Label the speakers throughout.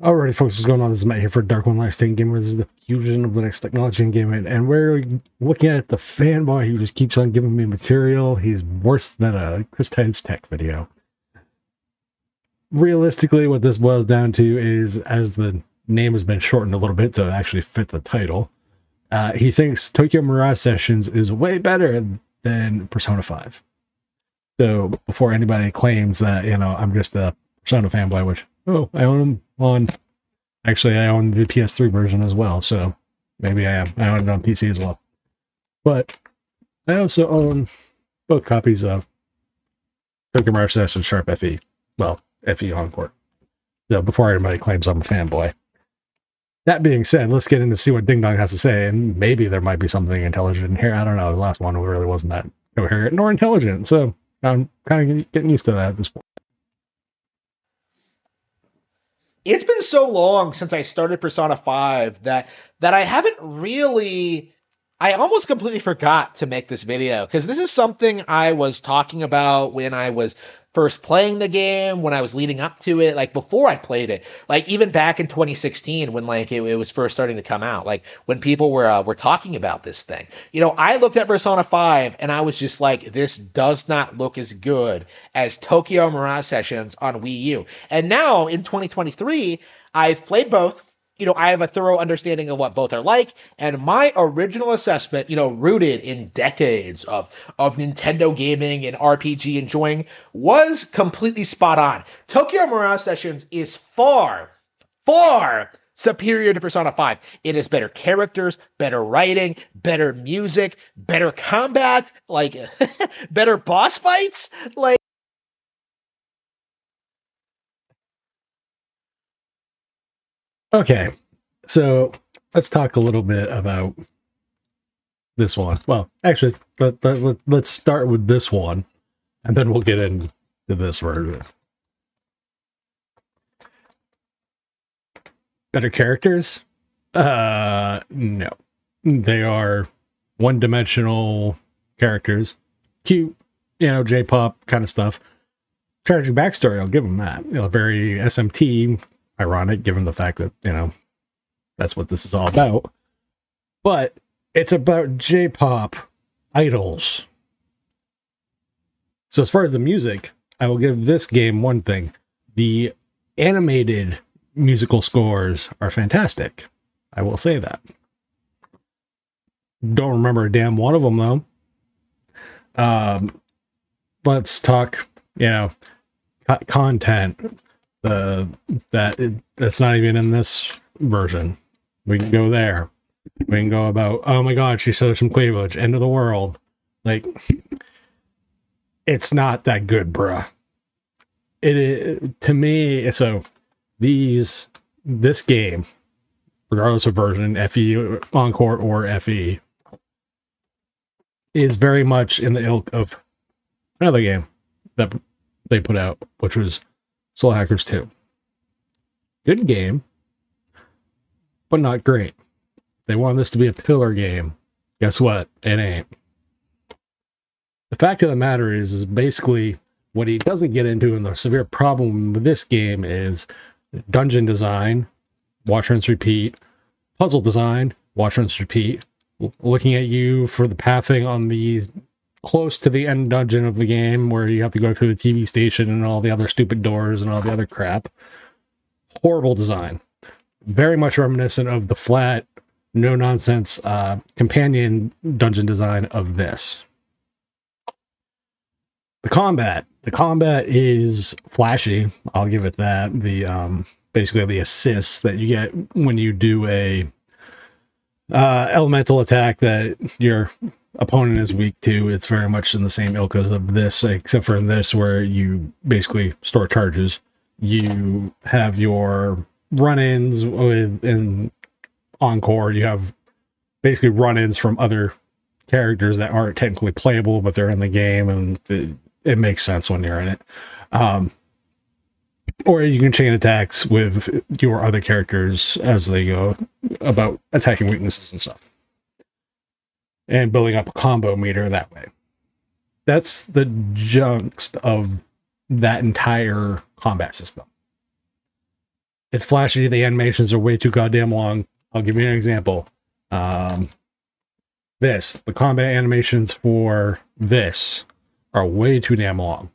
Speaker 1: Alrighty, folks, what's going on? This is Matt here for Dark One Lifestyle Gamer. This is the fusion of the next technology in gaming, and we're looking at the fanboy who just keeps on giving me material. He's worse than a Chris Titan's Tech video. Realistically, what this boils down to is, as the name has been shortened a little bit to actually fit the title, he thinks Tokyo Mirage Sessions is way better than Persona 5. So before anybody claims that, I'm just a Persona fanboy, which, I own them on... Actually, I own the PS3 version as well, so maybe I am. I own it on PC as well. But I also own both copies of Tokyo Mirage Sessions Sharp FE. Well, FE Encore. So before anybody claims I'm a fanboy. That being said, let's get in to see what Ding Dong has to say, and maybe there might be something intelligent in here. I don't know. The last one really wasn't that coherent nor intelligent, so I'm kind of getting used to that at this point.
Speaker 2: It's been so long since I started Persona 5 that I haven't really I almost completely forgot to make this video because this is something I was talking about when I was first playing the game, when I was leading up to it, like before I played it, like even back in 2016 when like it was first starting to come out, like when people were talking about this thing. I looked at Persona 5 and I was just like, this does not look as good as Tokyo Mirage Sessions on Wii U. And now in 2023, I've played both. I have a thorough understanding of what both are like, and my original assessment, rooted in decades of Nintendo gaming and RPG enjoying, was completely spot on. Tokyo Mirage Sessions is far, far superior to Persona 5. It has better characters, better writing, better music, better combat, like better boss fights, like.
Speaker 1: Okay, so let's talk a little bit about this one. Well, actually, let's start with this one, and then we'll get into this version. Better characters? No. They are one-dimensional characters. Cute, J-pop kind of stuff. Tragic backstory, I'll give them that. Very SMT, ironic given the fact that, that's what this is all about. But it's about J-pop idols. So as far as the music, I will give this game one thing. The animated musical scores are fantastic. I will say that. Don't remember a damn one of them, though. Let's talk, content. That's not even in this version. We can go there. We can go about, oh my god, she showed some cleavage, end of the world. Like, it's not that good, bruh. To me, so this game, regardless of version, FE Encore or FE, is very much in the ilk of another game that they put out, which was Soul Hackers 2. Good game, but not great. They want this to be a pillar game. Guess what? It ain't. The fact of the matter is basically what he doesn't get into, and the severe problem with this game is dungeon design, watch, rinse, repeat, puzzle design, watch, rinse, repeat, looking at you for the pathing on the close to the end dungeon of the game where you have to go through the TV station and all the other stupid doors and all the other crap. Horrible design. Very much reminiscent of the flat, no-nonsense companion dungeon design of this. The combat is flashy. I'll give it that. The basically the assists that you get when you do a elemental attack that your opponent is weak to, it's very much in the same ilk of this, except for in this where you basically store charges. You have your run-ins in Encore. You have basically run-ins from other characters that aren't technically playable, but they're in the game, and it makes sense when you're in it. Or you can chain attacks with your other characters as they go about attacking weaknesses and stuff, and building up a combo meter that way. That's the junks of that entire combat system. It's flashy. The animations are way too goddamn long. I'll give you an example. The combat animations for this are way too damn long.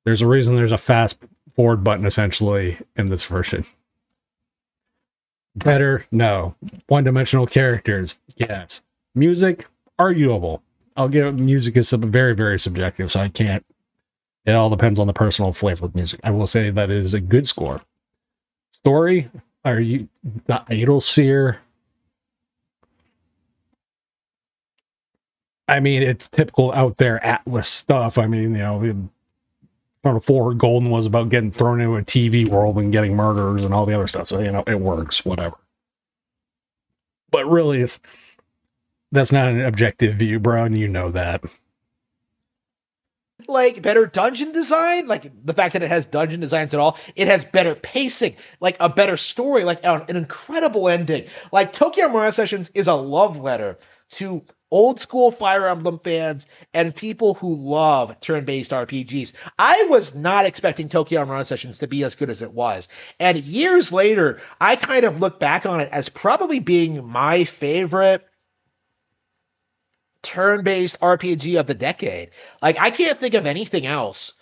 Speaker 1: There's a reason there's a fast forward button essentially in this version. Better? No. One-dimensional characters? Yes. Music? Arguable. I'll give music is very, very subjective, so I can't. It all depends on the personal flavor of music. I will say that it is a good score. Story? Are you the Idol Sphere? I mean, it's typical out there Atlas stuff. I mean, you know, Persona 4 Golden was about getting thrown into a TV world and getting murders and all the other stuff. So, you know, it works, whatever. But really, that's not an objective view, bro, and you know that.
Speaker 2: Like better dungeon design, like the fact that it has dungeon designs at all, it has better pacing, like a better story, like an incredible ending. Like Tokyo Mirage Sessions is a love letter to old school Fire Emblem fans and people who love turn-based RPGs. I was not expecting Tokyo Mirage Sessions to be as good as it was. And years later, I kind of look back on it as probably being my favorite turn-based RPG of the decade. Like, I can't think of anything else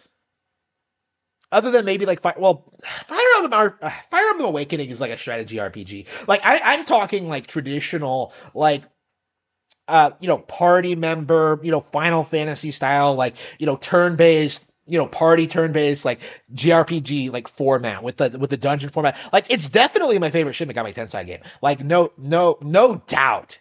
Speaker 2: other than maybe like Fire Emblem Awakening is like a strategy RPG. Like, I'm talking like traditional, like, party member, Final Fantasy style, like, turn-based, party turn-based, like JRPG, like format with the dungeon format. Like, it's definitely my favorite Shin Megami Tensei game. Like, no doubt.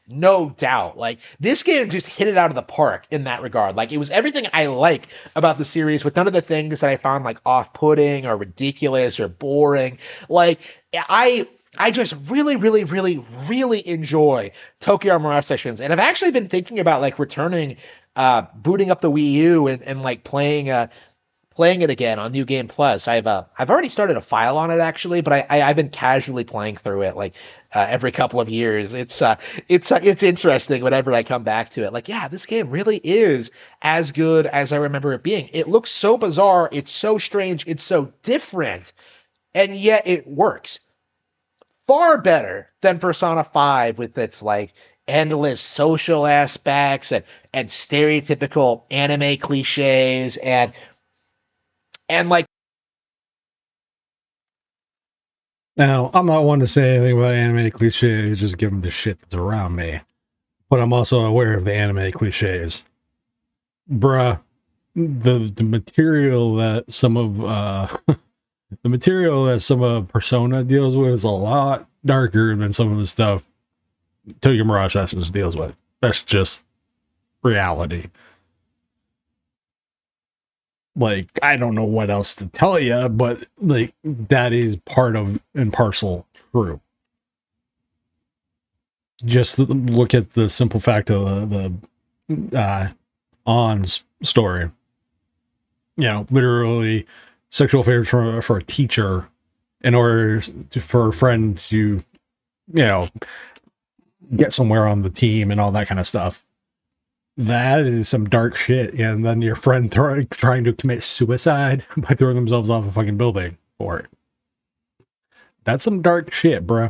Speaker 2: Like, this game just hit it out of the park in that regard. Like, it was everything I like about the series, with none of the things that I found like off-putting or ridiculous or boring. Like, I just really, really, really, really enjoy Tokyo Mirage Sessions, and I've actually been thinking about like returning, booting up the Wii U and like playing it again on New Game Plus. I've already started a file on it actually, but I've been casually playing through it like every couple of years. It's interesting whenever I come back to it. Like, yeah, this game really is as good as I remember it being. It looks so bizarre, it's so strange, it's so different, and yet it works. Far better than Persona 5 with its like endless social aspects and stereotypical anime cliches and like.
Speaker 1: Now, I'm not one to say anything about anime cliches, just give them the shit that's around me. But I'm also aware of the anime cliches. Bruh, the material that some of the material that some of Persona deals with is a lot darker than some of the stuff Tokyo Mirage Sessions deals with. That's just reality. Like, I don't know what else to tell you, but like that is part of and parcel true. Just look at the simple fact of the On's story. You know, literally sexual favors for a teacher in order for a friend to, get somewhere on the team and all that kind of stuff. That is some dark shit. And then your friend trying to commit suicide by throwing themselves off a fucking building for it. That's some dark shit, bro.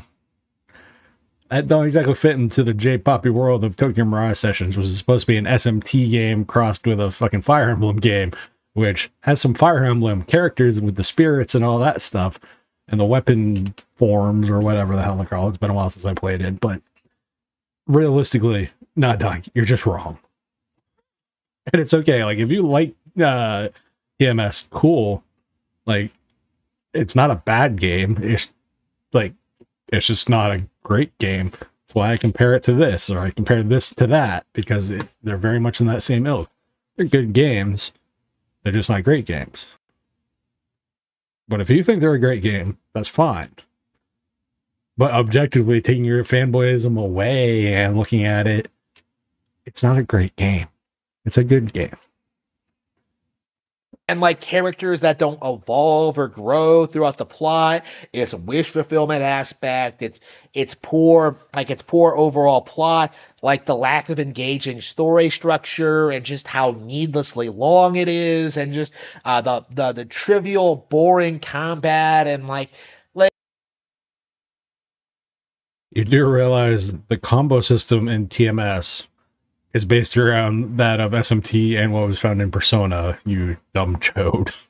Speaker 1: That don't exactly fit into the J-poppy world of Tokyo Mirage Sessions, which is supposed to be an SMT game crossed with a fucking Fire Emblem game, which has some Fire Emblem characters with the spirits and all that stuff, and the weapon forms or whatever the hell they call it. It's been a while since I played it, but realistically, nah, dog, you're just wrong. And it's okay. Like, if you like TMS, cool. Like, it's not a bad game. It's like, it's just not a great game. That's why I compare it to this, or I compare this to that, because they're very much in that same ilk. They're good games. They're just not great games. But if you think they're a great game, that's fine. But objectively, taking your fanboyism away and looking at it, it's not a great game. It's a good game.
Speaker 2: And like characters that don't evolve or grow throughout the plot. It's a wish fulfillment aspect. It's poor overall plot. Like the lack of engaging story structure and just how needlessly long it is, and just the trivial, boring combat, and like
Speaker 1: You do realize the combo system in TMS is based around that of SMT and what was found in Persona, you dumb chode.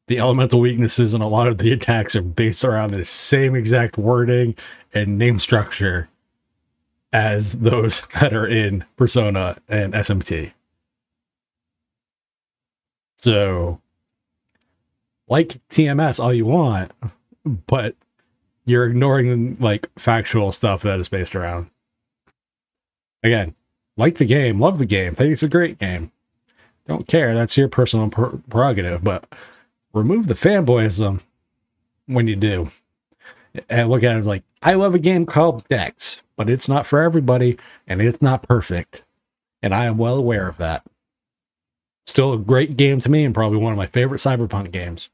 Speaker 1: The elemental weaknesses in a lot of the attacks are based around the same exact wording and name structure as those that are in Persona and SMT. So, like TMS all you want, but you're ignoring like factual stuff that is based around. Again, like the game, love the game, think it's a great game. Don't care, that's your personal prerogative, but remove the fanboyism when you do. And look at it as like, I love a game called Dex, but it's not for everybody, and it's not perfect. And I am well aware of that. Still a great game to me, and probably one of my favorite Cyberpunk games.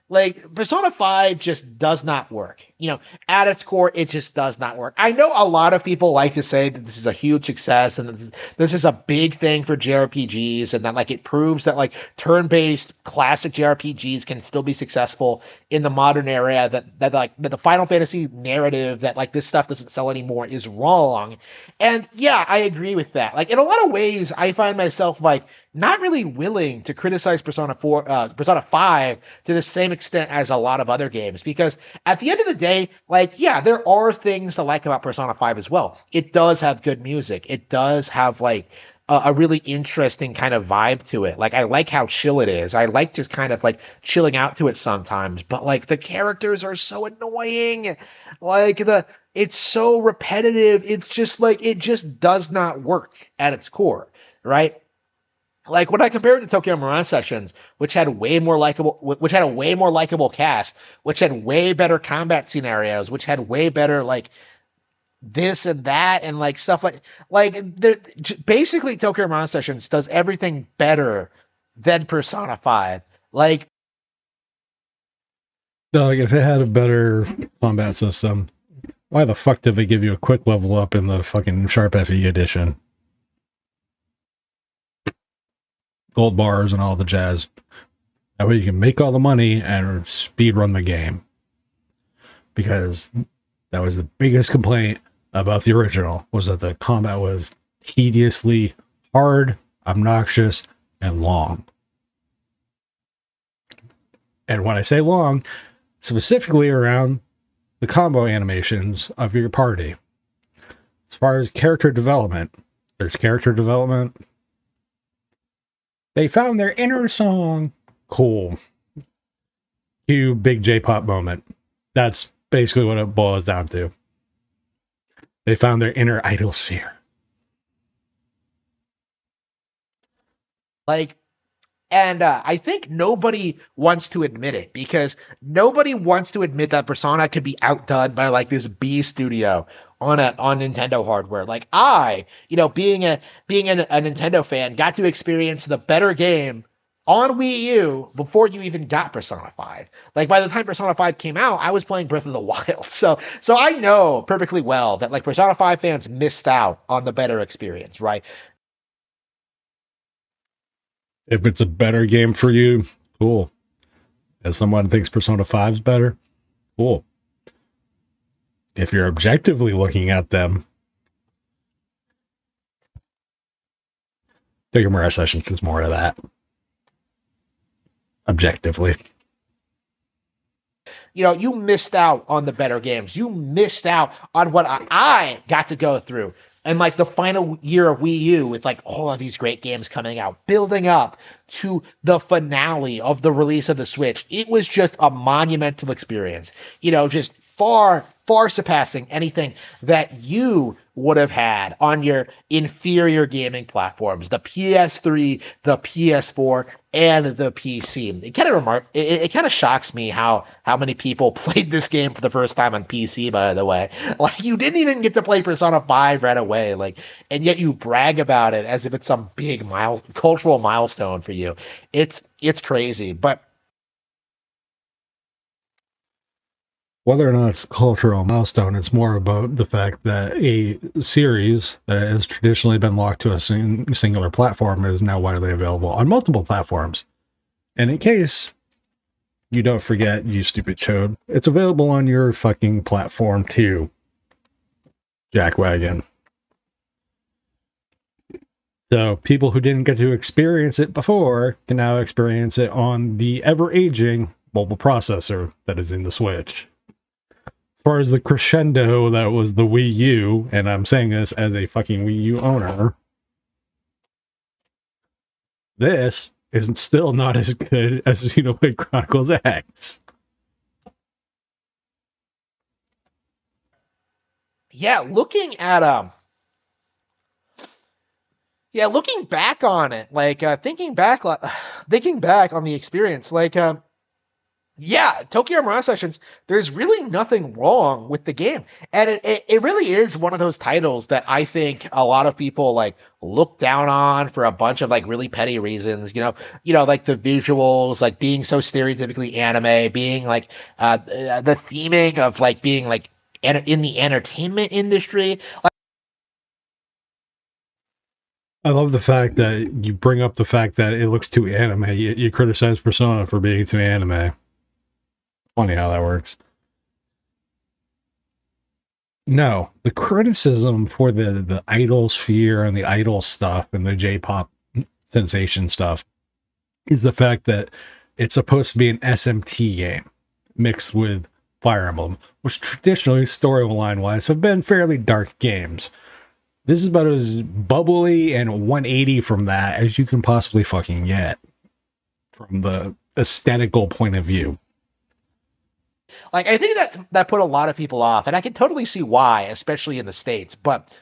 Speaker 2: Like, Persona 5 just does not work. You know, at its core, it just does not work. I know a lot of people like to say that this is a huge success and this is a big thing for JRPGs, and that like it proves that like turn-based classic JRPGs can still be successful in the modern era, that the Final Fantasy narrative that like this stuff doesn't sell anymore is wrong. And yeah, I agree with that. Like, in a lot of ways, I find myself like not really willing to criticize Persona 5 to the same extent as a lot of other games, because at the end of the day, like, yeah, there are things to like about Persona 5 as well. It does have good music. It does have like a really interesting kind of vibe to it. Like, I like how chill it is. I like just kind of like chilling out to it sometimes, but like the characters are so annoying. Like it's so repetitive. It's just like, it just does not work at its core, right? Like, when I compare it to Tokyo Mirage Sessions, which had a way more likable cast, which had way better combat scenarios, which had way better like this and that and like stuff basically Tokyo Mirage Sessions does everything better than Persona 5. Like,
Speaker 1: no, like if it had a better combat system, why the fuck did they give you a quick level up in the fucking Sharp FE edition? Gold bars and all the jazz. That way you can make all the money and speed run the game. Because that was the biggest complaint about the original, was that the combat was tediously hard, obnoxious, and long. And when I say long, specifically around the combo animations of your party. As far as character development, there's character development. They found their inner song. Cool. Cue big J-pop moment. That's basically what it boils down to. They found their inner idol sphere.
Speaker 2: Like, and I think nobody wants to admit it, because nobody wants to admit that Persona could be outdone by like this B studio on Nintendo hardware. Like, being a Nintendo fan, got to experience the better game on Wii U before you even got Persona 5. Like, by the time Persona 5 came out, I was playing Breath of the Wild. So I know perfectly well that like Persona 5 fans missed out on the better experience, right?
Speaker 1: If it's a better game for you, cool. If someone thinks Persona 5 is better, cool. If you're objectively looking at them, Tokyo Mirage Sessions is more of that. Objectively.
Speaker 2: You know, you missed out on the better games. You missed out on what I got to go through. And like the final year of Wii U, with like all of these great games coming out, building up to the finale of the release of the Switch, it was just a monumental experience. You know, just far surpassing anything that you would have had on your inferior gaming platforms, the PS3, the PS4, and the PC. It kind of shocks me how many people played this game for the first time on PC, by the way. Like, you didn't even get to play Persona 5 right away, like, and yet you brag about it as if it's some big cultural milestone for you. It's crazy. But
Speaker 1: whether or not it's a cultural milestone, it's more about the fact that a series that has traditionally been locked to a singular platform is now widely available on multiple platforms. And in case you don't forget, you stupid chode. It's available on your fucking platform too, Jackwagon. So people who didn't get to experience it before can now experience it on the ever-aging mobile processor that is in the Switch. As far as the crescendo that was the Wii U, and I'm saying this as a fucking Wii U owner, this isn't still not as good as Xenoblade Chronicles X.
Speaker 2: Yeah, looking back on it, like thinking back on the experience, like yeah, Tokyo Mirage Sessions, there's really nothing wrong with the game. And it really is one of those titles that I think a lot of people like look down on for a bunch of like really petty reasons, like the visuals, like being so stereotypically anime, being like the theming of like being like in the entertainment industry.
Speaker 1: I love the fact that you bring up the fact that it looks too anime. You criticize Persona for being too anime. Funny how that works. No, the criticism for the idol sphere and the idol stuff and the J-pop sensation stuff is the fact that it's supposed to be an SMT game mixed with Fire Emblem, which traditionally, storyline-wise, have been fairly dark games. This is about as bubbly and 180 from that as you can possibly fucking get from the aesthetical point of view.
Speaker 2: Like, I think that put a lot of people off, and I can totally see why, especially in the States. But,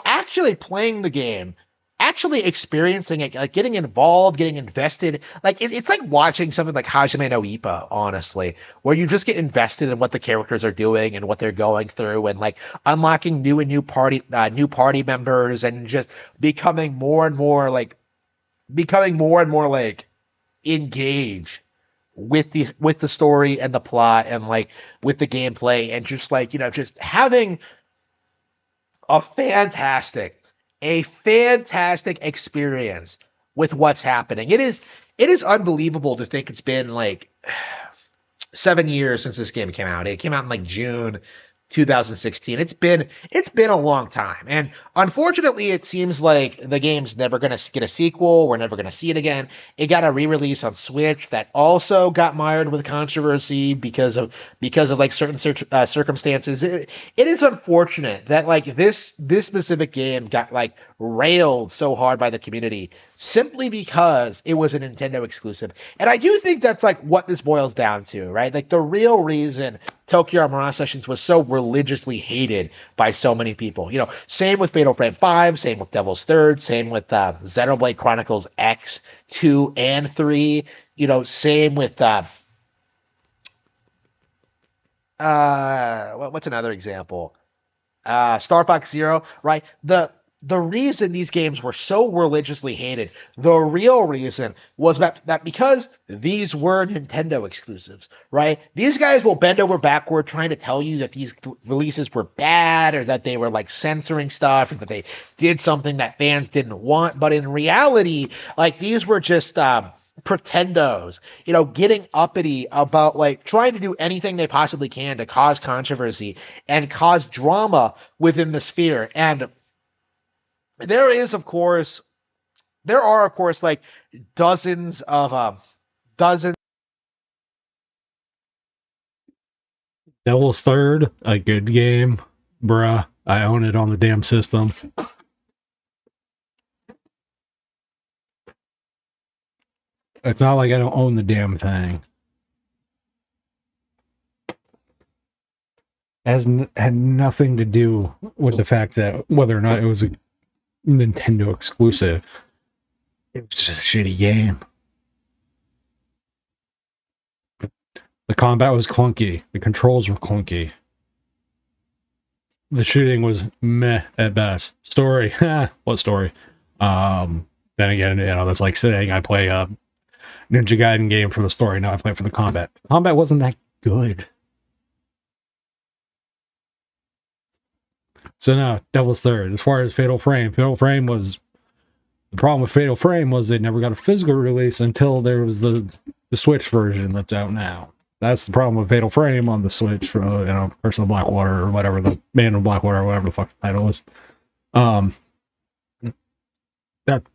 Speaker 2: actually playing the game, actually experiencing it, like getting involved, getting invested, like it's like watching something like Hajime no Ippo, honestly, where you just get invested in what the characters are doing and what they're going through, and like unlocking new party members, and just becoming more and more like engaged with the story and the plot and like with the gameplay, and just like just having a fantastic experience with what's happening. It is unbelievable to think it's been like 7 years since this game came out. It came out in like June 2016. It's been a long time, and unfortunately it seems like the game's never going to get a sequel. We're never going to see it again. It got a re-release on Switch that also got mired with controversy because of like certain circumstances. It is unfortunate that like this specific game got like railed so hard by the community simply because it was a Nintendo exclusive. And I do think that's like what this boils down to, right? Like the real reason Tokyo Mirage Sessions was so religiously hated by so many people. Same with Fatal Frame 5, same with Devil's Third, same with Xenoblade Chronicles X, 2, and 3. Same with what's another example? Star Fox Zero, right? The reason these games were so religiously hated, the real reason was that because these were Nintendo exclusives, right? These guys will bend over backward trying to tell you that these releases were bad, or that they were like censoring stuff, or that they did something that fans didn't want. But in reality, like these were just pretendos, getting uppity about like trying to do anything they possibly can to cause controversy and cause drama within the sphere. And there are of course like dozens.
Speaker 1: Devil's Third, a good game, bruh. I own it on the damn system. It's not like I don't own the damn thing. Had nothing to do with the fact that whether or not it was a Nintendo exclusive. It was just a shitty game. The combat was clunky. The controls were clunky. The shooting was meh at best. Story, what story? Then again, that's like saying I play a Ninja Gaiden game for the story. Now I play it for the combat. The combat wasn't that good. So now, Devil's Third. As far as Fatal Frame was... The problem with Fatal Frame was they never got a physical release until there was the the Switch version that's out now. That's the problem with Fatal Frame on the Switch for Person of Blackwater or whatever, the Man of Blackwater or whatever the fuck the title is.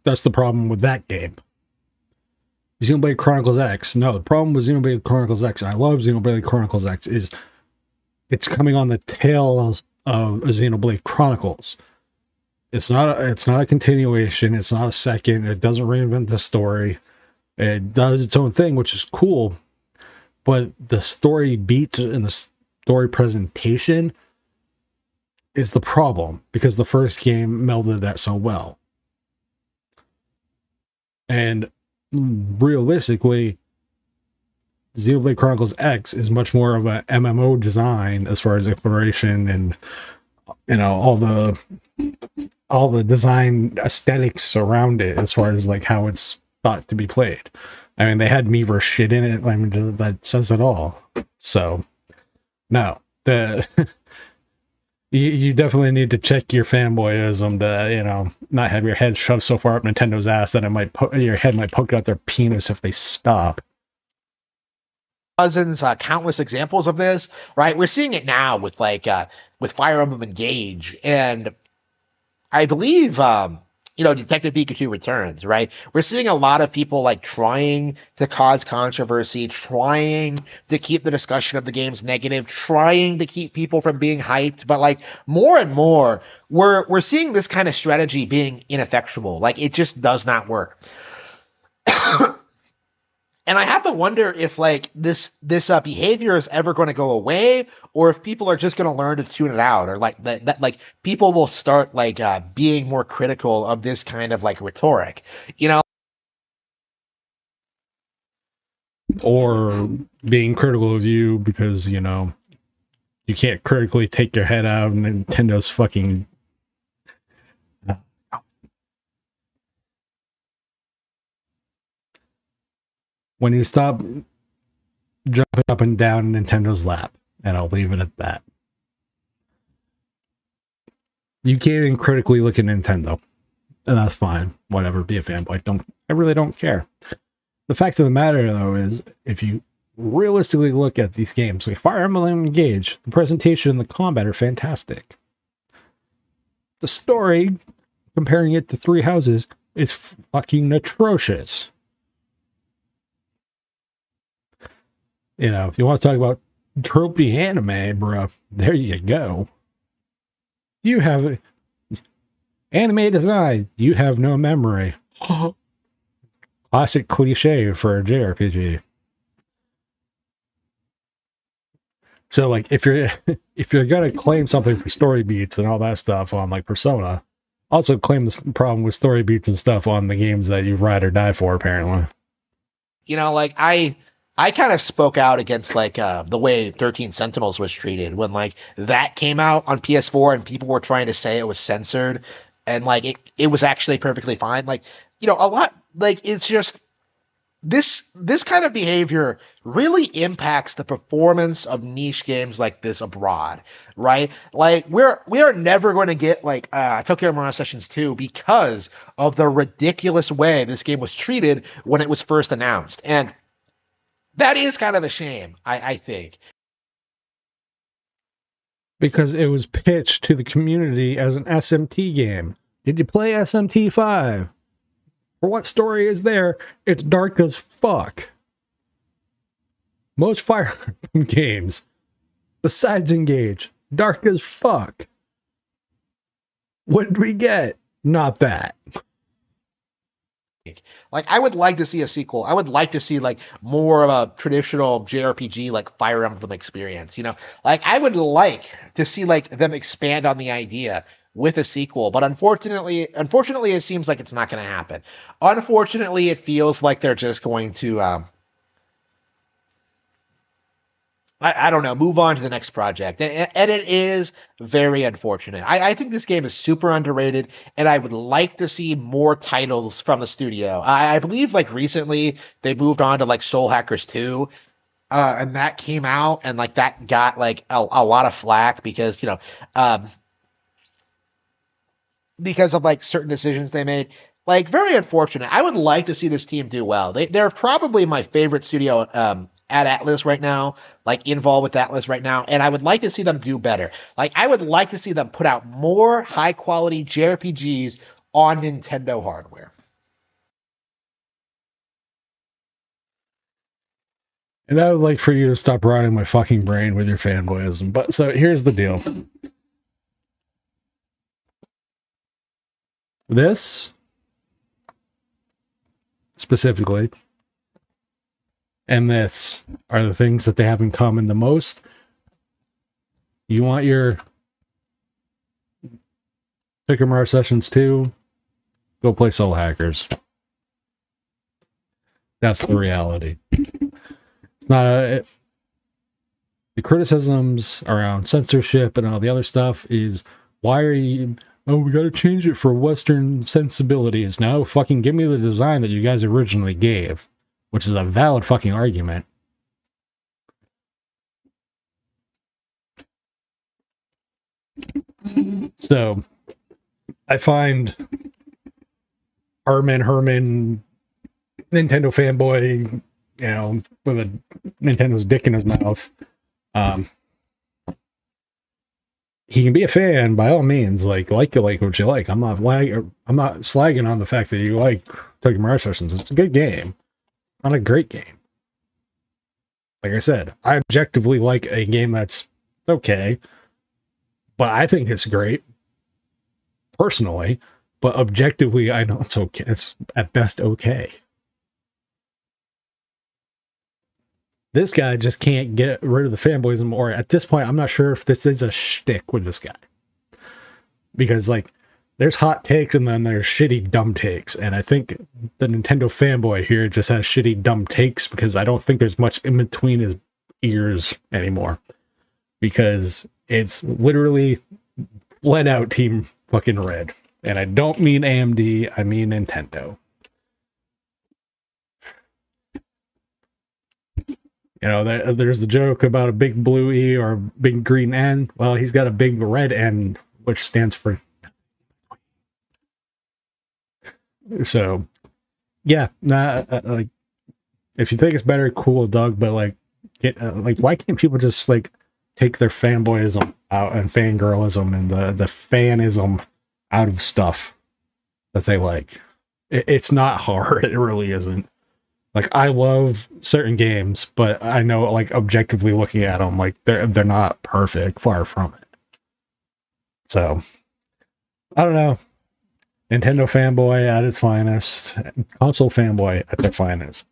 Speaker 1: That's the problem with that game. Xenoblade Chronicles X. No, the problem with Xenoblade Chronicles X, and I love Xenoblade Chronicles X, is it's coming on the tails of Xenoblade Chronicles. It's not a continuation. It's not a second. It doesn't reinvent the story. It does its own thing, which is cool. But the story beats and the story presentation is the problem, because the first game melded that so well. And realistically, Xenoblade Chronicles X is much more of a MMO design as far as exploration and all the design aesthetics around it, as far as like how it's thought to be played. I mean, they had Miiverse shit in it. I mean, that says it all. So, no, you definitely need to check your fanboyism to, not have your head shoved so far up Nintendo's ass that your head might poke out their penis if they stop.
Speaker 2: Dozens, countless examples of this, right? We're seeing it now with with Fire Emblem Engage, and I believe Detective Pikachu Returns, right? We're seeing a lot of people like trying to cause controversy, trying to keep the discussion of the games negative, trying to keep people from being hyped, but like more and more, we're seeing this kind of strategy being ineffectual. Like, it just does not work. And I have to wonder if like this behavior is ever going to go away, or if people are just going to learn to tune it out, or like that like people will start like being more critical of this kind of like rhetoric,
Speaker 1: or being critical of you because you can't critically take your head out of Nintendo's fucking. When you stop jumping up and down in Nintendo's lap, and I'll leave it at that. You can't even critically look at Nintendo, and that's fine. Whatever, be a fanboy. I really don't care. The fact of the matter, though, is if you realistically look at these games, like Fire Emblem Engage, the presentation and the combat are fantastic. The story, comparing it to Three Houses, is fucking atrocious. If you want to talk about tropey anime, bro, there you go. You have anime design. You have no memory. Classic cliche for a JRPG. So, like, if you're gonna claim something for story beats and all that stuff on like Persona, also claim the problem with story beats and stuff on the games that you ride or die for. Apparently,
Speaker 2: I kind of spoke out against like the way 13 Sentinels was treated when like that came out on PS4 and people were trying to say it was censored, and like it was actually perfectly fine. Like, a lot, like, it's just this kind of behavior really impacts the performance of niche games like this abroad, right? Like, we are never going to get like Tokyo Mirage Sessions 2 because of the ridiculous way this game was treated when it was first announced. And that is kind of a shame, I think.
Speaker 1: Because it was pitched to the community as an SMT game. Did you play SMT 5? For what story is there? It's dark as fuck. Most Fire Emblem games, besides Engage, dark as fuck. What did we get? Not that.
Speaker 2: Like, I would like to see a sequel. I would like to see like more of a traditional JRPG like Fire Emblem experience. Like, I would like to see like them expand on the idea with a sequel, but unfortunately, it seems like it's not going to happen. Unfortunately, it feels like they're just going to I don't know, move on to the next project. And it is very unfortunate. I think this game is super underrated, and I would like to see more titles from the studio. I believe like recently they moved on to like Soul Hackers 2, and that came out, and like that got like a lot of flack because, because of like certain decisions they made. like very unfortunate. I would like to see this team do well. They're probably my favorite studio at Atlas right now, like involved with Atlas right now, and I would like to see them do better. Like I would like to see them put out more high quality JRPGs on Nintendo hardware.
Speaker 1: And I would like for you to stop rotting my fucking brain with your fanboyism. But so here's the deal. This specifically and this are the things that they have in common the most. You want your Tokyo Mirage Sessions 2, go play Soul Hackers. That's the reality. It's not the criticisms around censorship and all the other stuff is, why are you, oh, we gotta change it for Western sensibilities. No, fucking give me the design that you guys originally gave, which is a valid fucking argument. So, I find Herman, Nintendo fanboy, you know, with a Nintendo's dick in his mouth. He can be a fan by all means. Like what you like. I'm not slagging on the fact that you like Tokyo Mirage Sessions. It's a good game, not a great game. Like I said, I objectively like a game that's okay, but I think it's great personally. But objectively, I know it's okay. It's at best okay. This guy just can't get rid of the fanboyism, or at this point, I'm not sure if this is a shtick with this guy. Because, like, there's hot takes and then there's shitty, dumb takes. And I think the Nintendo fanboy here just has shitty, dumb takes because I don't think there's much in between his ears anymore. Because it's literally bled out Team fucking Red. And I don't mean AMD, I mean Nintendo. You know, there's the joke about a big blue E or a big green N. Well, he's got a big red N, which stands for... So, yeah, like, if you think it's better, cool, Doug, but, like, why can't people just, like, take their fanboyism out and fangirlism and the fanism out of stuff that they like? It's not hard. It really isn't. Like, I love certain games, but I know, like, objectively looking at them, like, they're not perfect, far from it. So, I don't know. Nintendo fanboy at its finest. Console fanboy at their finest.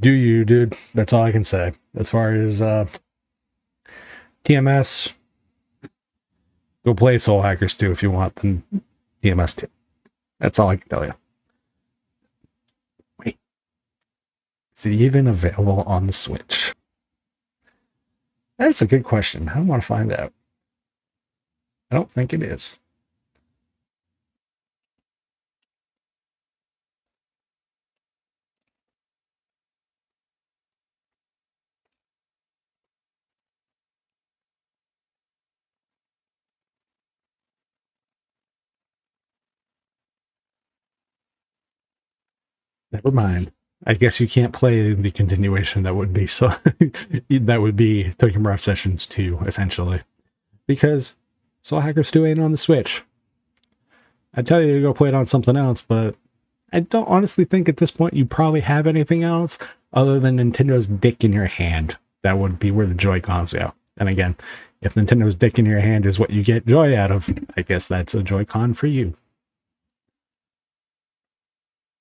Speaker 1: Do you, dude? That's all I can say. As far as TMS, go play Soul Hackers 2 if you want, then TMS 2. That's all I can tell you. Wait. Is it even available on the Switch? That's a good question. I want to find out. I don't think it is. Never mind. I guess you can't play the continuation that would be so that would be Tokyo Mirage Sessions 2, essentially. Because Soul Hackers 2 ain't on the Switch. I tell you to go play it on something else, but I don't honestly think at this point you probably have anything else other than Nintendo's dick in your hand. That would be where the Joy-Cons go. And again, if Nintendo's dick in your hand is what you get joy out of, I guess that's a Joy-Con for you.